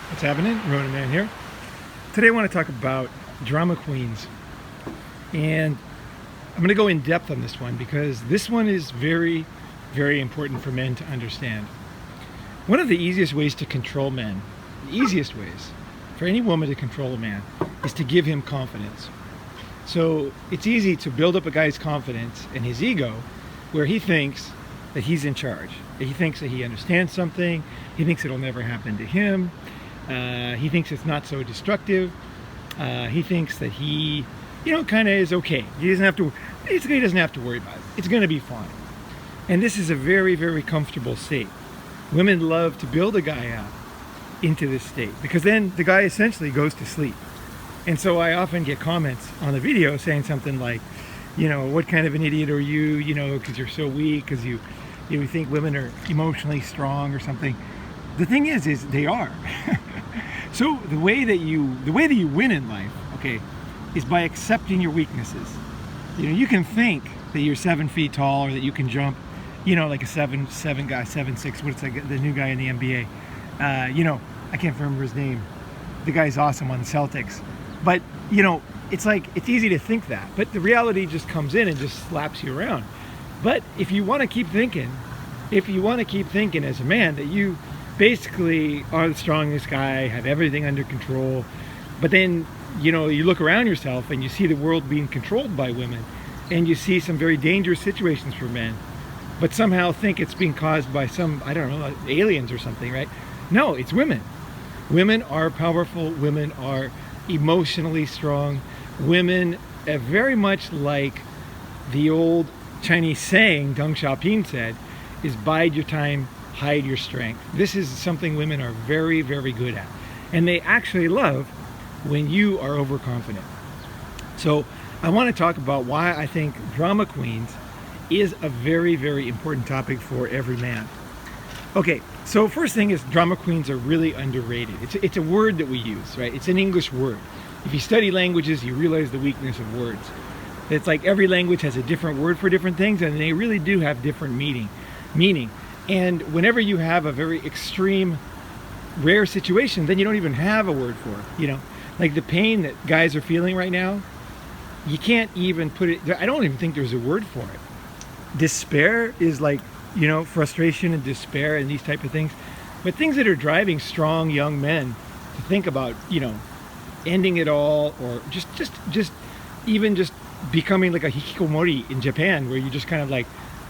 What's happening? Ronin Man here. Today I want to talk about drama queens, and I'm going to go in depth on this one because this one is very, very important for men to understand. One of the easiest ways to control men, the easiest ways for any woman to control a man, is to give him confidence. So it's easy to build up a guy's confidence and his ego where he thinks that he's in charge. He thinks that he understands something. He thinks it'll never happen to him. He thinks it's not so destructive. He thinks that he, kind of is okay. He doesn't have to. Basically, he doesn't have to worry about it. It's going to be fine. And this is a very, very comfortable state. Women love to build a guy up into this state because then the guy essentially goes to sleep. And so I often get comments on the video saying something like, what kind of an idiot are you? Because you're so weak. Because you think women are emotionally strong or something. The thing is they are. So the way that you win in life, okay, is by accepting your weaknesses. You can think that you're 7 feet tall or that you can jump, like a 7'7" guy, 7'6", what's like the new guy in the NBA. I can't remember his name. The guy's awesome on the Celtics. But, it's like, it's easy to think that. But the reality just comes in and just slaps you around. But if you want to keep thinking as a man that you basically are the strongest guy, have everything under control, but then you look around yourself and you see the world being controlled by women, and you see some very dangerous situations for men, but somehow think it's being caused by some, I don't know, aliens or something, right? No, it's women. Women are powerful. Women are emotionally strong. Women, very much like the old Chinese saying Deng Xiaoping said, is bide your time, hide your strength. This is something women are very, very good at. And they actually love when you are overconfident. So I want to talk about why I think drama queens is a very, very important topic for every man. Okay, so first thing is drama queens are really underrated. It's a word that we use, right? It's an English word. If you study languages, you realize the weakness of words. It's like every language has a different word for different things, and they really do have different meaning. And whenever you have a very extreme, rare situation, then you don't even have a word for it. Like the pain that guys are feeling right now, you can't even put it, I don't even think there's a word for it. Despair is like, frustration and despair and these type of things. But things that are driving strong young men to think about, ending it all, or just becoming like a hikikomori in Japan, where you just kind of like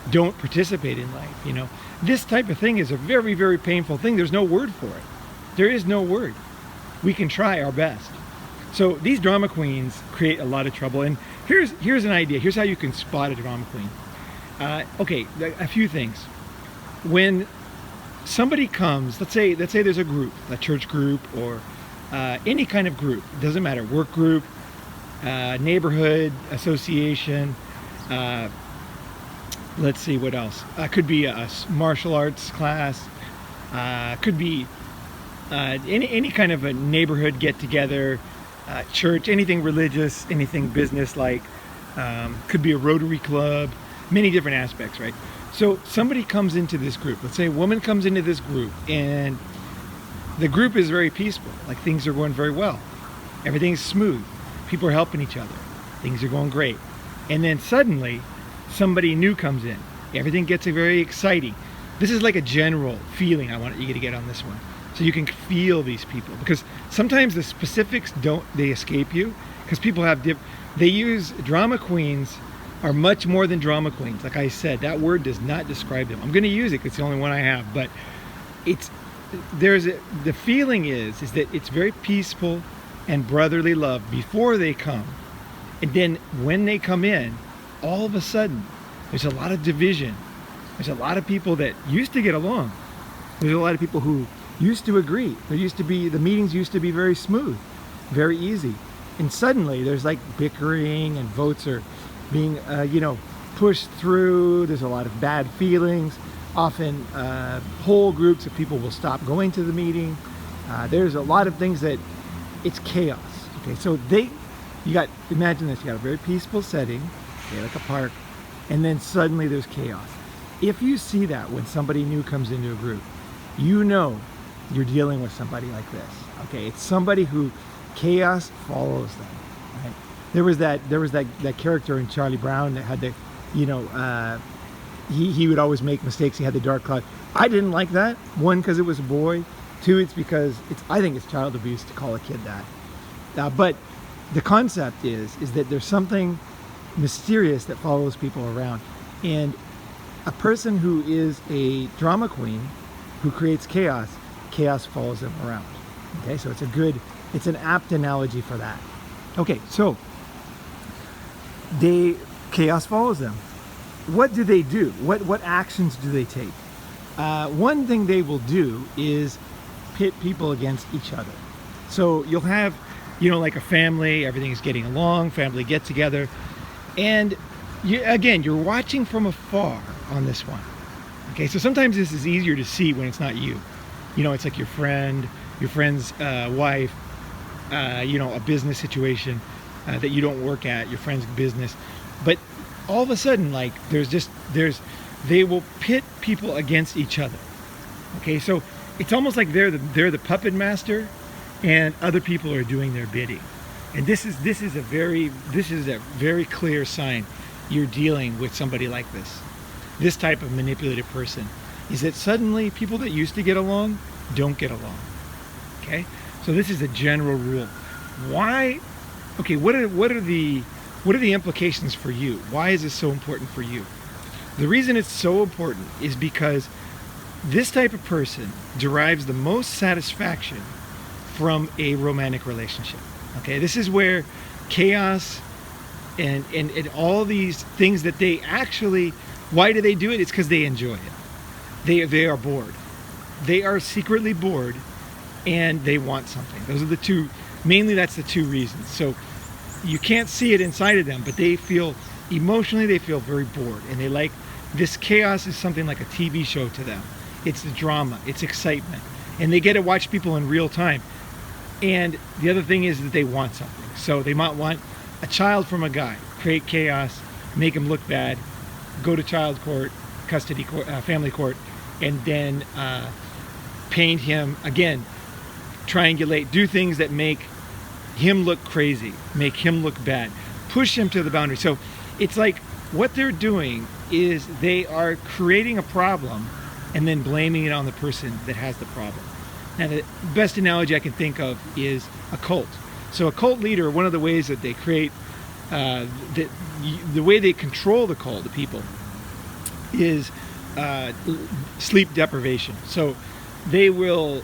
don't participate in life. This type of thing is a very, very painful thing. There's no word for it. There is no word. We can try our best. So these drama queens create a lot of trouble. And here's an idea. Here's how you can spot a drama queen. Okay, a few things. When somebody comes, let's say there's a group, a church group, or any kind of group, it doesn't matter, work group, neighborhood association, let's see what else. Could be a martial arts class, could be any kind of a neighborhood get together, church, anything religious, anything business like, could be a Rotary Club, many different aspects, right? So somebody comes into this group, let's say a woman comes into this group, and the group is very peaceful, like things are going very well, everything's smooth, people are helping each other, things are going great. And then suddenly somebody new comes in, everything gets very exciting. This is like a general feeling I want you to get on this one, so you can feel these people, because sometimes the specifics they escape you, because people have they use drama queens are much more than drama queens. Like I said, that word does not describe them. I'm going to use it because it's the only one I have, but the feeling is that it's very peaceful and brotherly love before they come, and then when they come in, all of a sudden there's a lot of division. There's a lot of people that used to get along. There's a lot of people who used to agree. The meetings used to be very smooth, very easy, and suddenly there's like bickering, and votes are being pushed through. There's a lot of bad feelings. Often whole groups of people will stop going to the meeting. There's a lot of things that it's chaos. Okay, so imagine this, you got a very peaceful setting, okay, like a park, and then suddenly there's chaos. If you see that when somebody new comes into a group, you know you're dealing with somebody like this. Okay, it's somebody who chaos follows them. Right? There was that character in Charlie Brown that had the, he would always make mistakes. He had the dark cloud. I didn't like that. One, because it was a boy. Two, it's because I think it's child abuse to call a kid that. But the concept is that there's something mysterious that follows people around, and a person who is a drama queen who creates chaos follows them around. Okay, so it's an apt analogy for that. Okay, so chaos follows them. What do they do? What actions do they take? One thing they will do is pit people against each other. So you'll have, like a family, everything's getting along, family get together, and you're watching from afar on this one. Okay, so sometimes this is easier to see when it's not you. It's like your friend's wife, a business situation that you don't work at, your friend's business. But all of a sudden, like, they will pit people against each other. Okay, so it's almost like they're the puppet master, and other people are doing their bidding. And this is a very clear sign you're dealing with somebody like this. This type of manipulative person is that suddenly people that used to get along don't get along. Okay, so this is a general rule. Why? Okay, what are the implications for you? Why is this so important for you? The reason it's so important is because this type of person derives the most satisfaction from a romantic relationship. Okay, this is where chaos and all these things that they actually, why do they do it? It's because they enjoy it. They are bored. They are secretly bored, and they want something. Those are the two, mainly that's the two reasons. So you can't see it inside of them, but they feel, emotionally they feel very bored, and they like, this chaos is something like a TV show to them. It's the drama, it's excitement, and they get to watch people in real time. And the other thing is that they want something. So they might want a child from a guy, create chaos, make him look bad, go to child court, custody court, family court, and then paint him, again, triangulate, do things that make him look crazy, make him look bad, push him to the boundary. So it's like what they're doing is they are creating a problem and then blaming it on the person that has the problem. Now, the best analogy I can think of is a cult. So a cult leader, one of the ways that they create, the way they control the cult, the people, is sleep deprivation. So they will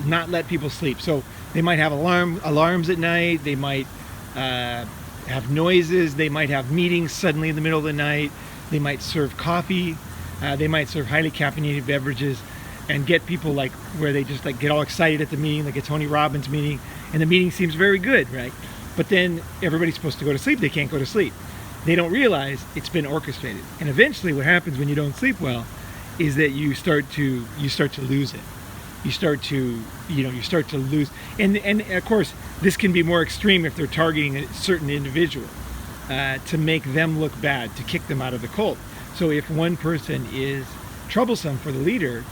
not let people sleep. So they might have alarms at night. They might have noises. They might have meetings suddenly in the middle of the night. They might serve coffee. They might serve highly caffeinated beverages, and get people like where they just like get all excited at the meeting, like a Tony Robbins meeting, and the meeting seems very good, right? But then everybody's supposed to go to sleep. They can't go to sleep. They don't realize it's been orchestrated. And eventually what happens when you don't sleep well is that you start to lose it. You start to lose. And of course, this can be more extreme if they're targeting a certain individual to make them look bad, to kick them out of the cult. So if one person is troublesome for the leader,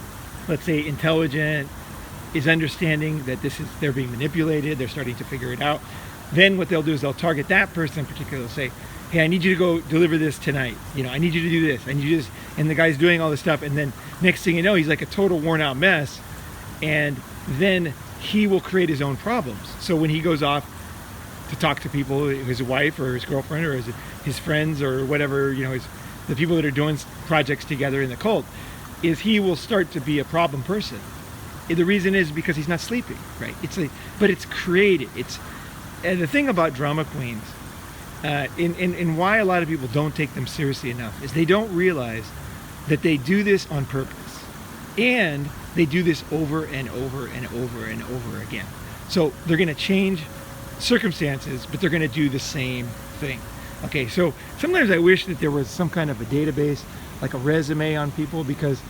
let's say intelligent, is understanding that they're being manipulated, they're starting to figure it out, then what they'll do is they'll target that person in particular. They'll say, hey, I need you to go deliver this tonight. I need you to do this. I need you to do this. And the guy's doing all this stuff. And then next thing you know, he's like a total worn out mess. And then he will create his own problems. So when he goes off to talk to people, his wife or his girlfriend or his friends or whatever, the people that are doing projects together in the cult, is he will start to be a problem person. The reason is because he's not sleeping, right? But it's created. And the thing about drama queens, and why a lot of people don't take them seriously enough, is they don't realize that they do this on purpose, and they do this over and over and over and over again. So they're going to change circumstances, but they're going to do the same thing. Okay, so sometimes I wish that there was some kind of a database, like a resume on people, because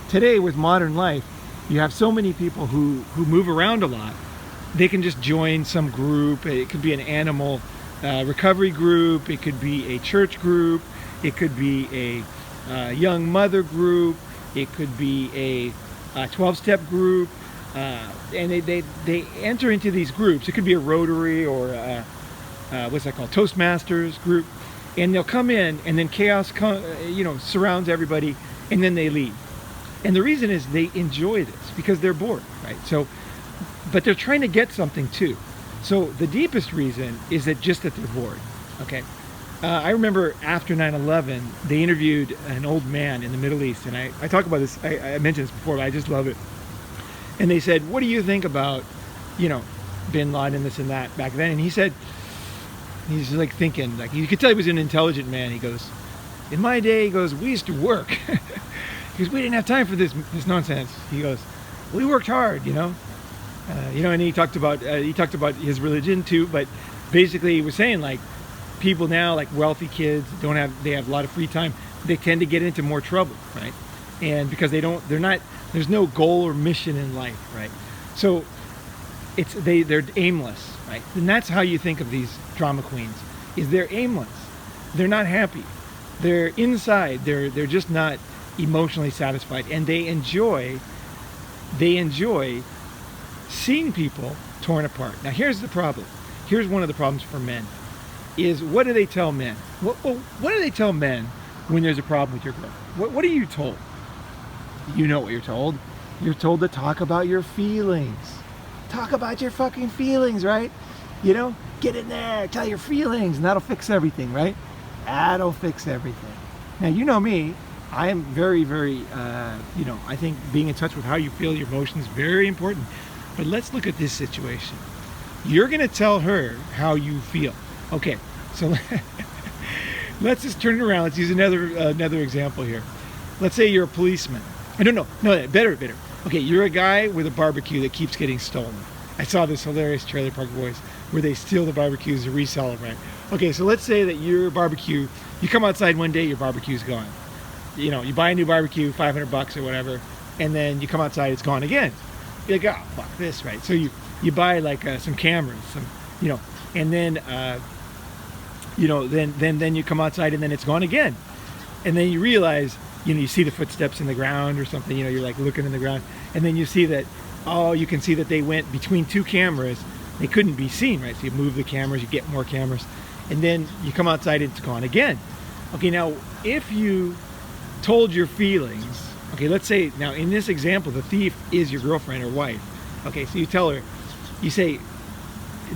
today with modern life, you have so many people who move around a lot. They can just join some group. It could be an animal recovery group. It could be a church group. It could be a young mother group. It could be a 12-step group. And they enter into these groups. It could be a Rotary or what's that called, Toastmasters group, and they'll come in, and then chaos surrounds everybody, and then they leave. And the reason is they enjoy this because they're bored, right? So, but they're trying to get something too. So the deepest reason is that they're bored. Okay. I remember after 9/11, they interviewed an old man in the Middle East, and I talk about this. I mentioned this before, but I just love it. And they said, "What do you think about, Bin Laden, this and that back then?" And he said, he's like thinking, like you could tell he was an intelligent man. He goes, "In my day," he goes, "we used to work." Because we didn't have time for this nonsense. He goes, "We worked hard, and he talked about his religion too. But basically, he was saying like people now, like wealthy kids, they have a lot of free time. They tend to get into more trouble, right? And because there's no goal or mission in life, right? So they're aimless, right? And that's how you think of these drama queens. Is they're aimless. They're not happy. They're inside. They're just not emotionally satisfied, and they enjoy seeing people torn apart. Now here's the problem. Here's one of the problems for men is, what do they tell men? What do they tell men when there's a problem with your girl? What are you told? You know what you're told. You're told to talk about your feelings. Talk about your fucking feelings, right? Get in there, tell your feelings, and that'll fix everything, right? That'll fix everything. Now, you know me, I am very, very, I think being in touch with how you feel, your emotions, is very important. But let's look at this situation. You're going to tell her how you feel. Okay, so let's just turn it around. Let's use another example here. Let's say you're a policeman. I don't know. No, better. Okay, you're a guy with a barbecue that keeps getting stolen. I saw this hilarious Trailer Park Boys where they steal the barbecues to resell them, right? Okay, so let's say that your barbecue, you come outside one day, your barbecue's gone. You buy a new barbecue, $500 or whatever, and then you come outside, it's gone again. You're like, oh, fuck this, right? So you buy like some cameras, and then then you come outside and then it's gone again, and then you realize, you see the footsteps in the ground or something. You're like looking in the ground, and then you see that, you can see that they went between two cameras. They couldn't be seen, right? So you move the cameras, you get more cameras, and then you come outside and it's gone again. Okay, now if you told your feelings, okay, let's say now in this example the thief is your girlfriend or wife. Okay, so you tell her, you say,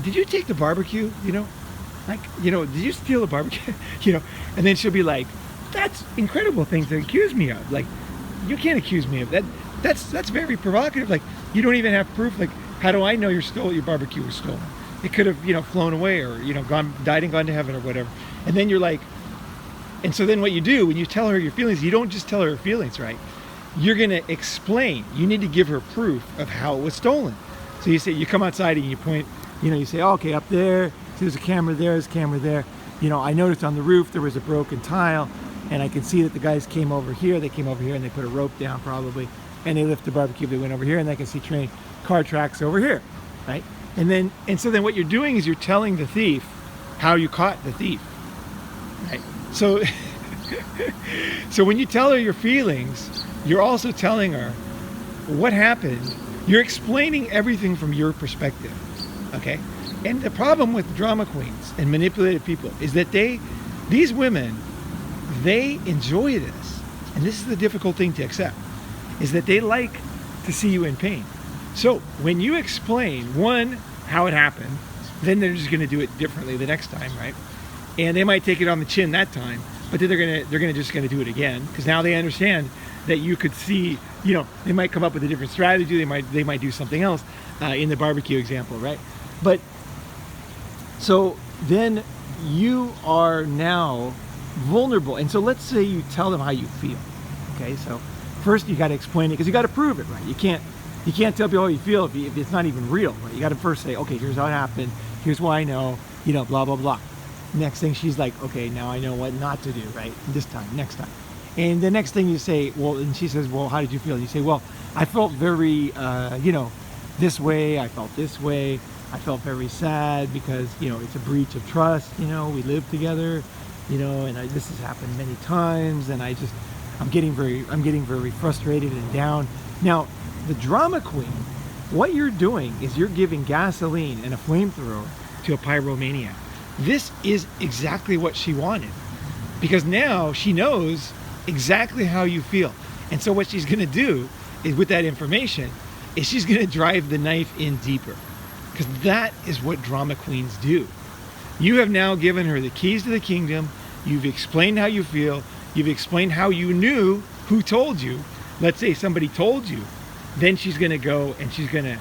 "Did you take the barbecue? Did you steal the barbecue?" And then she'll be like, "That's incredible thing to accuse me of. Like, you can't accuse me of that. That's very provocative. Like, you don't even have proof. Like, how do I know your barbecue was stolen? It could have flown away, or died and gone to heaven or whatever." And then you're like, and so then what you do when you tell her your feelings, you don't just tell her feelings, right? You're going to explain. You need to give her proof of how it was stolen. So you come outside and you point, you say, "Oh, okay, up there, so there's a camera there, there's a camera there. I noticed on the roof there was a broken tile, and I can see that the guys came over here. They came over here and they put a rope down probably, and they lifted the barbecue. They went over here, and I can see car tracks over here, right?" And so then what you're doing is you're telling the thief how you caught the thief, right? So, so when you tell her your feelings, you're also telling her what happened. You're explaining everything from your perspective, okay? And the problem with drama queens and manipulative people is that these women, they enjoy this. And this is the difficult thing to accept, is that they like to see you in pain. So when you explain, one, how it happened, then they're just going to do it differently the next time, right? And they might take it on the chin that time, but then they're just going to do it again, because now they understand that you could see, they might come up with a different strategy. They might do something else in the barbecue example, right? But so then you are now vulnerable. And so let's say you tell them how you feel. Okay, so first you got to explain it, because you got to prove it, right? You can't tell people how you feel if it's not even real, right? You got to first say, okay, here's how it happened. Here's why I know, blah, blah, blah. Next thing, she's like, okay, now I know what not to do, right? This time, next time. And the next thing you say, well, and she says, well, how did you feel? And you say, well, I felt very, this way. I felt this way. I felt very sad because, it's a breach of trust. We live together, and this has happened many times. And I'm getting very frustrated and down. Now, the drama queen What you're doing is you're giving gasoline and a flamethrower to a pyromaniac. This is exactly what she wanted, because now she knows exactly how you feel. And so what she's going to do is, with that information, is she's going to drive the knife in deeper, because that is what drama queens do. You have now given her the keys to the kingdom. You've explained how you feel. You've explained how you knew who told you. Let's say somebody told you. Then she's going to go and she's going to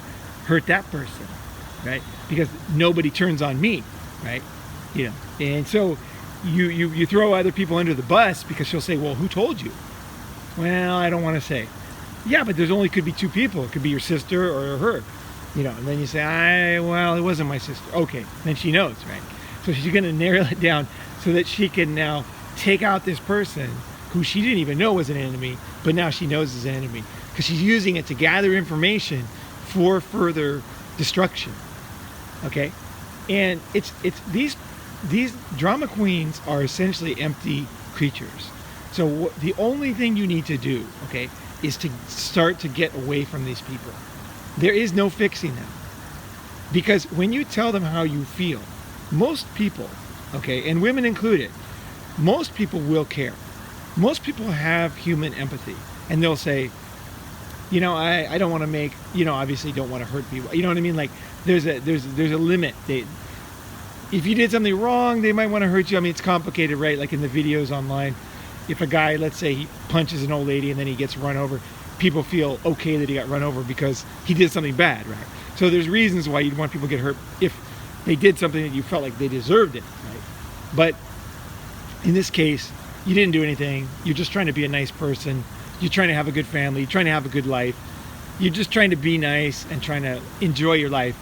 hurt that person, right? Because nobody turns on me, right? You know, and so you throw other people under the bus, because she'll say, well, who told you? Well, I don't want to say. Yeah, but there's only could be two people. It could be your sister or her, you know. And then you say, well, it wasn't my sister. Okay, then she knows, right? So she's going to narrow it down so that she can now take out this person who she didn't even know was an enemy, but now she knows is an enemy, because she's using it to gather information for further destruction. Okay, and it's these drama queens are essentially empty creatures. So the only thing you need to do, okay, is to start to get away from these people. There is no fixing them, because when you tell them how you feel, most people, okay, and women included, most people will care. Most people have human empathy, and they'll say, you know, I don't want to make, you know, obviously don't want to hurt people. You know what I mean? Like there's a limit. If you did something wrong, they might want to hurt you. I mean, it's complicated, right? Like in the videos online, if a guy, let's say he punches an old lady and then he gets run over, people feel okay that he got run over because he did something bad, right? So there's reasons why you'd want people to get hurt if they did something that you felt like they deserved it, right? But in this case, you didn't do anything. You're just trying to be a nice person. You're trying to have a good family. You're trying to have a good life. You're just trying to be nice and trying to enjoy your life.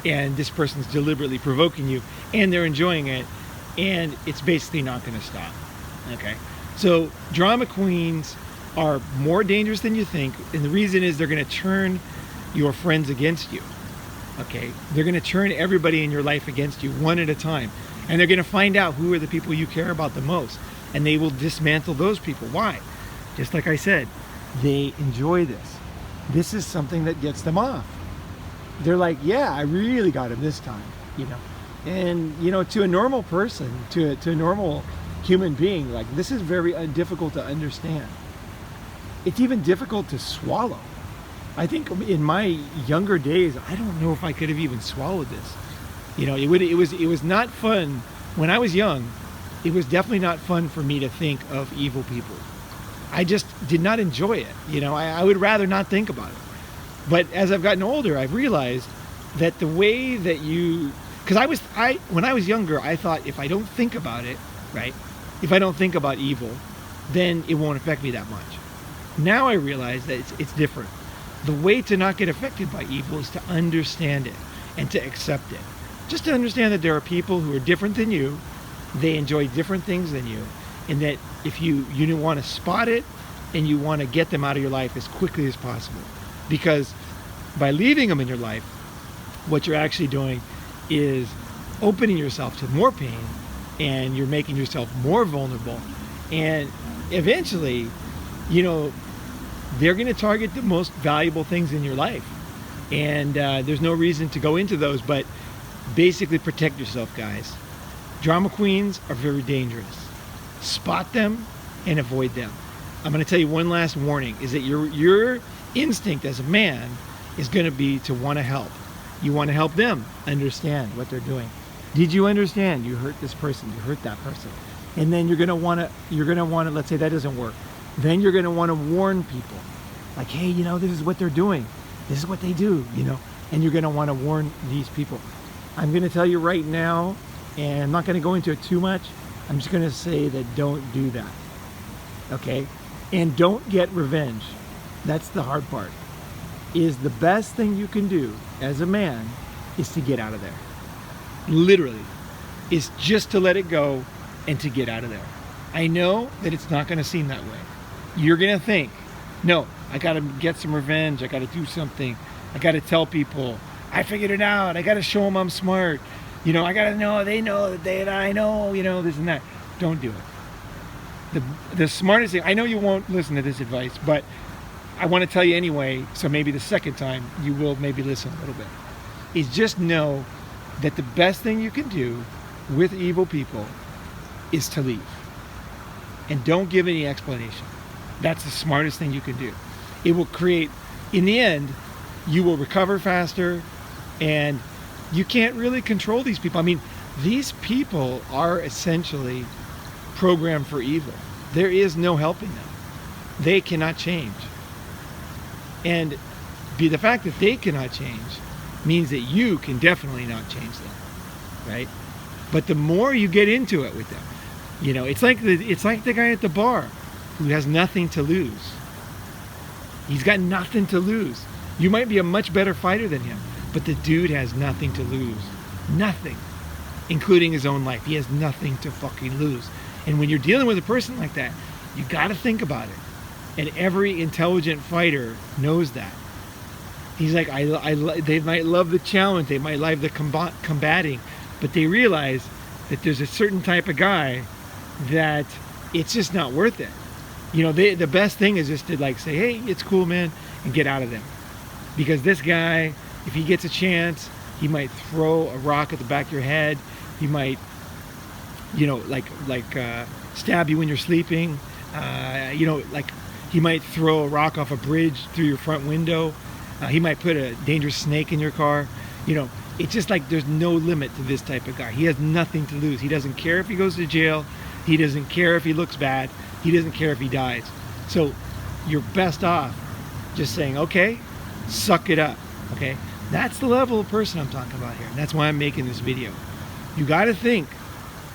And this person's deliberately provoking you, and they're enjoying it, and it's basically not going to stop. Okay? So drama queens are more dangerous than you think, and the reason is they're going to turn your friends against you. Okay? They're going to turn everybody in your life against you one at a time, and they're going to find out who are the people you care about the most, and they will dismantle those people. Why? Just like I said, they enjoy this. This is something that gets them off. They're like, yeah, I really got him this time, you know. And, you know, to a normal person, to a normal human being, like, this is very difficult to understand. It's even difficult to swallow. I think in my younger days, I don't know if I could have even swallowed this. You know, it was not fun when I was young. It was definitely not fun for me to think of evil people. I just did not enjoy it. You know, I would rather not think about it. But as I've gotten older, I've realized that the way that because when I was younger, I thought if I don't think about it, right? If I don't think about evil, then it won't affect me that much. Now I realize that it's different. The way to not get affected by evil is to understand it and to accept it. Just to understand that there are people who are different than you. They enjoy different things than you. And that if you want to spot it and you want to get them out of your life as quickly as possible. Because by leaving them in your life, what you're actually doing is opening yourself to more pain, and you're making yourself more vulnerable. And eventually, you know, they're going to target the most valuable things in your life. And there's no reason to go into those, but basically protect yourself, guys. Drama queens are very dangerous. Spot them and avoid them. I'm going to tell you one last warning, is that your instinct as a man is going to be to want to help. You want to help them understand what they're doing. Did you understand? You hurt this person, you hurt that person. And then you're going to want to, let's say that doesn't work. Then you're going to want to warn people. Like, hey, you know, this is what they're doing. This is what they do, you know. And you're going to want to warn these people. I'm going to tell you right now, and I'm not going to go into it too much. I'm just going to say that don't do that. Okay? And don't get revenge. That's the hard part. Is the best thing you can do as a man is to get out of there. Literally. Is just to let it go and to get out of there. I know that it's not going to seem that way. You're going to think, no, I got to get some revenge. I got to do something. I got to tell people, I figured it out. I got to show them I'm smart. You know, I got to know, they know that I know, you know, this and that. Don't do it. The smartest thing, I know you won't listen to this advice, but I want to tell you anyway, so maybe the second time you will maybe listen a little bit, is just know that the best thing you can do with evil people is to leave. And don't give any explanation. That's the smartest thing you can do. It will create, in the end, you will recover faster, and you can't really control these people. I mean, these people are essentially programmed for evil. There is no helping them. They cannot change. And the fact that they cannot change means that you can definitely not change them, right? But the more you get into it with them, you know, it's like the guy at the bar who has nothing to lose. He's got nothing to lose. You might be a much better fighter than him, but the dude has nothing to lose. Nothing. Including his own life. He has nothing to fucking lose. And when you're dealing with a person like that, you got to think about it. And every intelligent fighter knows that. He's like, they might love the challenge, they might love the combating, but they realize that there's a certain type of guy that it's just not worth it. You know, the best thing is just to like say, hey, it's cool, man, and get out of there. Because this guy, if he gets a chance, he might throw a rock at the back of your head. He might, you know, stab you when you're sleeping. You know, like he might throw a rock off a bridge through your front window. He might put a dangerous snake in your car. You know, it's just like there's no limit to this type of guy. He has nothing to lose. He doesn't care if he goes to jail. He doesn't care if he looks bad. He doesn't care if he dies. So you're best off just saying, okay, suck it up, okay? That's the level of person I'm talking about here. And that's why I'm making this video. You got to think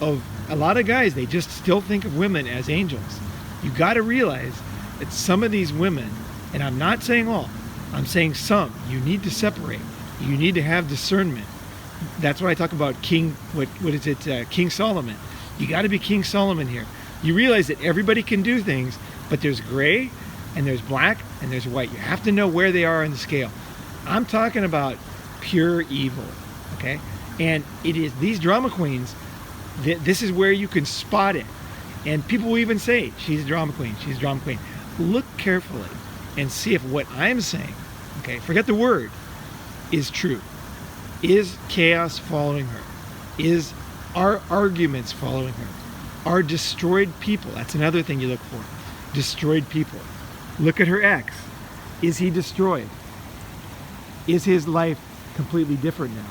of a lot of guys, they just still think of women as angels. You got to realize that some of these women, and I'm not saying all, I'm saying some, you need to separate. You need to have discernment. That's why I talk about King Solomon. You got to be King Solomon here. You realize that everybody can do things, but there's gray and there's black and there's white. You have to know where they are on the scale. I'm talking about pure evil, okay? And it is these drama queens, this is where you can spot it. And people will even say, she's a drama queen, she's a drama queen. Look carefully and see if what I'm saying, okay, forget the word, is true. Is chaos following her? Is our arguments following her? Are destroyed people? That's another thing you look for. Destroyed people. Look at her ex. Is he destroyed? Is his life completely different now?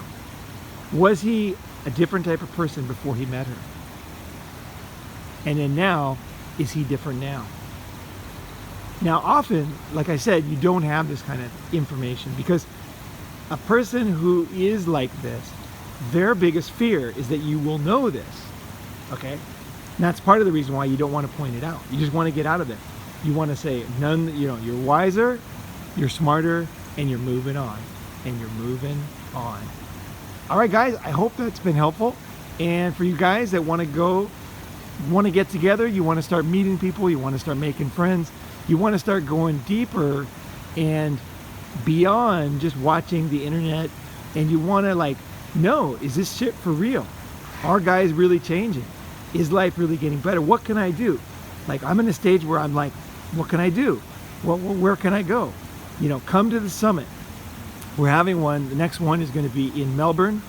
Was he a different type of person before he met her? And then now, is he different now? Now often, like I said, you don't have this kind of information because a person who is like this, their biggest fear is that you will know this, okay? And that's part of the reason why you don't want to point it out. You just want to get out of it. You want to say, none, you know, you're wiser, you're smarter, and you're moving on. And you're moving on. All right, guys, I hope that's been helpful. And for you guys that want to get together, you want to start meeting people, you want to start making friends, you want to start going deeper and beyond just watching the internet, and you want to like know, is this shit for real? Are guys really changing? Is life really getting better? What can I do? Like, I'm in a stage where I'm like, what can I do? Where can I go? You know, come to the summit. We're having one. The next one is going to be in Melbourne,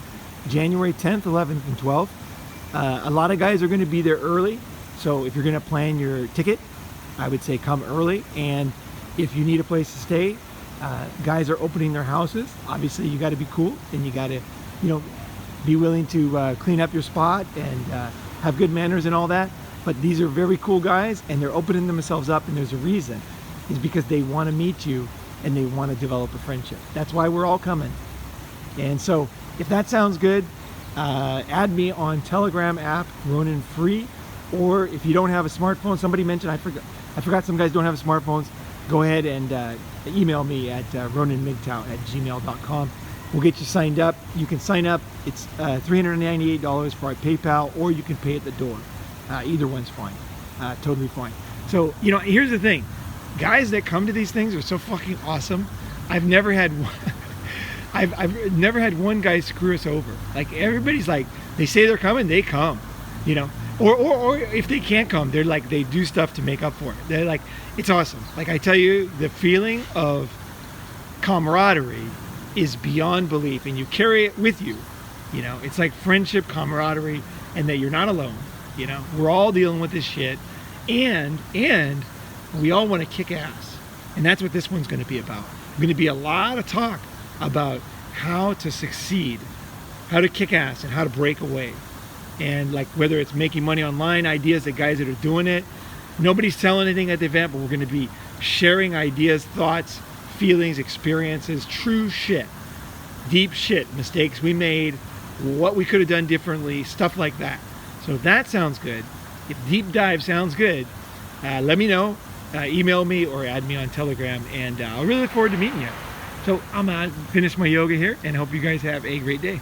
January 10th, 11th, and 12th. A lot of guys are going to be there early. So if you're going to plan your ticket, I would say come early. And if you need a place to stay, guys are opening their houses. Obviously, you got to be cool, and you got to, you know, be willing to clean up your spot and have good manners and all that. But these are very cool guys, and they're opening themselves up, and there's a reason. It's because they want to meet you and they want to develop a friendship. That's why we're all coming. And so if that sounds good, add me on Telegram app, Ronin Free. Or if you don't have a smartphone, somebody mentioned, I forgot some guys don't have smartphones, go ahead and email me at roninmigtow@gmail.com. We'll get you signed up. You can sign up. It's $398 for PayPal, or you can pay at the door. Either one's fine. Totally fine. So, you know, here's the thing. Guys that come to these things are so fucking awesome. I've never had one, I've never had one guy screw us over. Like, everybody's like, they say they're coming, they come. You know, or if they can't come, they're like, they do stuff to make up for it. They're like, it's awesome. Like I tell you, the feeling of camaraderie is beyond belief, and you carry it with you. You know, it's like friendship, camaraderie, and that you're not alone. You know, we're all dealing with this shit, and we all want to kick ass, and that's what this one's going to be about. Going to be a lot of talk about how to succeed, how to kick ass, and how to break away. And like whether it's making money online, ideas that guys that are doing it. Nobody's selling anything at the event, but we're going to be sharing ideas, thoughts, feelings, experiences, true shit, deep shit, mistakes we made, what we could have done differently, stuff like that. So if that sounds good, if deep dive sounds good, let me know. Email me or add me on Telegram, and I'll really look forward to meeting you. So I'm going to finish my yoga here and hope you guys have a great day.